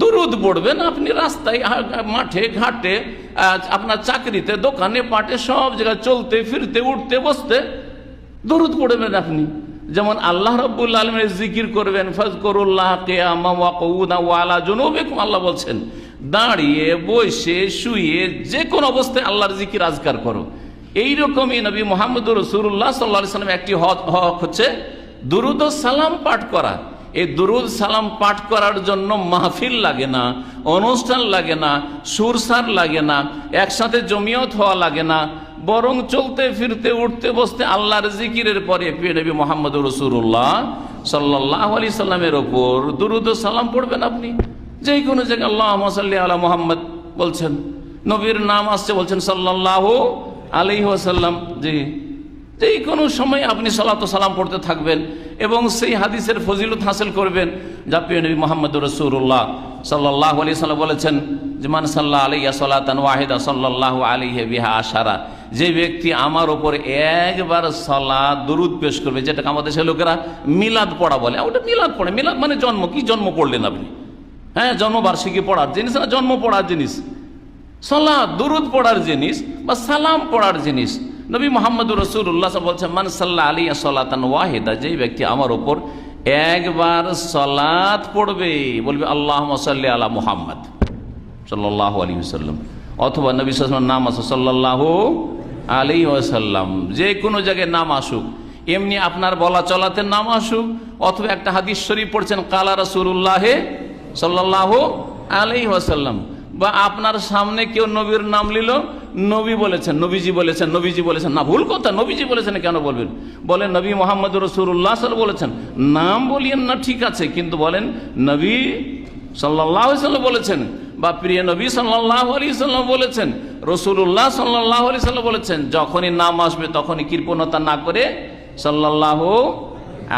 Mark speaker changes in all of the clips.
Speaker 1: দুরুদ পড়বেন আপনি রাস্তায়, মাঠে ঘাটে, আপনার চাকরিতে, দোকানে পাটে, সব জায়গায় চলতে ফিরতে উঠতে বসতে দুরুদ পড়বেন আপনি। যেমন আল্লাহ রাব্বুল আলামিনের জিকির করবেন, ফাজকুরুল্লাহ কিয়ামা ওয়া কুউদা ওয়া আলা জুনুবিকুম, আল্লাহ বলছেন দাঁড়িয়ে বসে শুয়ে যে কোন অবস্থায় আল্লাহর জিকির আজকার করো। এইরকমই নবী মুহাম্মদুর রাসূলুল্লাহ সাল্লাল্লাহু আলাইহি ওয়াসাল্লাম একটি হক হচ্ছে দুরুদ ও সালাম পাঠ করা। এই দুরুদ সালাম পাঠ করার জন্য মাহফিল লাগে না, অনুষ্ঠান লাগে না, সুরসার লাগে না, একসাথে জমিয়ত হওয়া লাগে না, বরং চলতে ফিরতে উঠতে বসতে আল্লাহর জিকিরের পরে প্রিয় নবী মুহাম্মদুর রাসূলুল্লাহ সাল্লাল্লাহু আলাইহি সাল্লামের ওপর দুরুদ ও সালাম পড়বেন আপনি। যে কোনো জায়গায় আল্লাহুম্মা সাল্লি আলা মুহাম্মদ বলছেন, নবীর নাম আসছে বলছেন সাল্লাল্লাহু আলাইহি ওয়াসাল্লাম। জি, যে কোনো সময় আপনি সালাত ও সালাম পড়তে থাকবেন এবং সেই হাদিসের ফজিলত হাসিল করবেন যা প্রিয় নবী মুহাম্মদুর রাসূলুল্লাহ সাল্লাল্লাহু আলাইহি সাল্লাম বলেছেন যে মান সাল্লা আলাইয়া সালাতান ওয়াহিদা সাল্লাল্লাহু আলাইহি বিহা আশারা, যে ব্যক্তি আমার ওপর একবার সালাত দুরুদ পেশ করবে, যেটাকে আমাদের দেশের লোকেরা মিলাদ পড়া বলে। ওটা মিলাদ পড়ে, মিলাদ মানে জন্ম। কি জন্ম পড়লেন আপনি? হ্যাঁ, জন্মবার্ষিকী পড়ার জিনিস না, জন্ম পড়ার জিনিস। সালাত দুরুদ পড়ার জিনিস বা সালাম পড়ার জিনিস। নবী মুহাম্মদুর রাসূলুল্লাহ বলছেন মান সাল্লা আলাইয়া সালাতান ওয়াহিদা, যেই ব্যক্তি আমার ওপর একবার সালাত পড়বে, বলবে আল্লাহুম্মা সাল্লি আলা মুহাম্মদ সাল্লাল্লাহু আলাইহি ওয়াসাল্লাম, অথবা নবী সাল্লাল্লাহু আলাইহি ওয়াসাল্লামের নাম আছে সাল্লাল্লাহু আলাইহি ওয়াসাল্লাম, যে কোনো জায়গায় নাম আসুক, এমনি আপনার বলা চলাতে নাম আসুক, অথবা একটা হাদিস শরীফ পড়ছেন কালা রাসূলুল্লাহ সাল্লাল্লাহু আলাইহি ওয়াসাল্লাম, বা আপনার সামনে কেউ নবীর নাম নিল, নবী বলেছেন, নবীজি বলেছেন, নবীজি বলেছেন, না ভুল কথা, নবীজি বলেছেন কেন বলবেন? বলেন নবী মুহাম্মদুর রাসূলুল্লাহ সাল্লাল্লাহু বলেছেন, নাম বলিয়েন না, ঠিক আছে, কিন্তু বলেন নবী সাল্লাল্লাহু আলাইহি ওয়াসাল্লাম বলেছেন, বা প্রিয় নবী সাল্লাল্লাহু আলাইহি ওয়াসাল্লাম বলেছেন, রাসূলুল্লাহ সাল্লাল্লাহু আলাইহি ওয়াসাল্লাম বলেছেন। যখনই নাম আসবে তখনই কৃপণতা না করে সাল্লাল্লাহু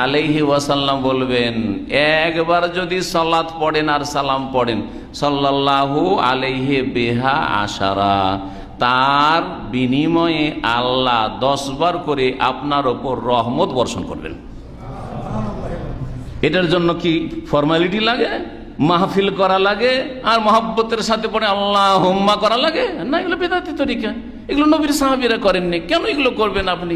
Speaker 1: আলাইহি ওয়াসাল্লাম বলবেন। একবার যদি সালাত পড়েন আর সালাম পড়েন সাল্লাল্লাহু আলাইহি বিহা আশারা, তার বিনিময়ে আল্লাহ 10 বার করে আপনার ওপর রহমত বর্ষণ করবেন। এটার জন্য কি ফর্মালিটি লাগে? মাহফিল করা লাগে আর মহব্বতের সাথে পড়ে আল্লাহুম্মা করা লাগে না? এগুলো বেদাতি তরিকা, এগুলো নবীর সাহাবীরা করেননি, কেন এগুলো করবেন আপনি?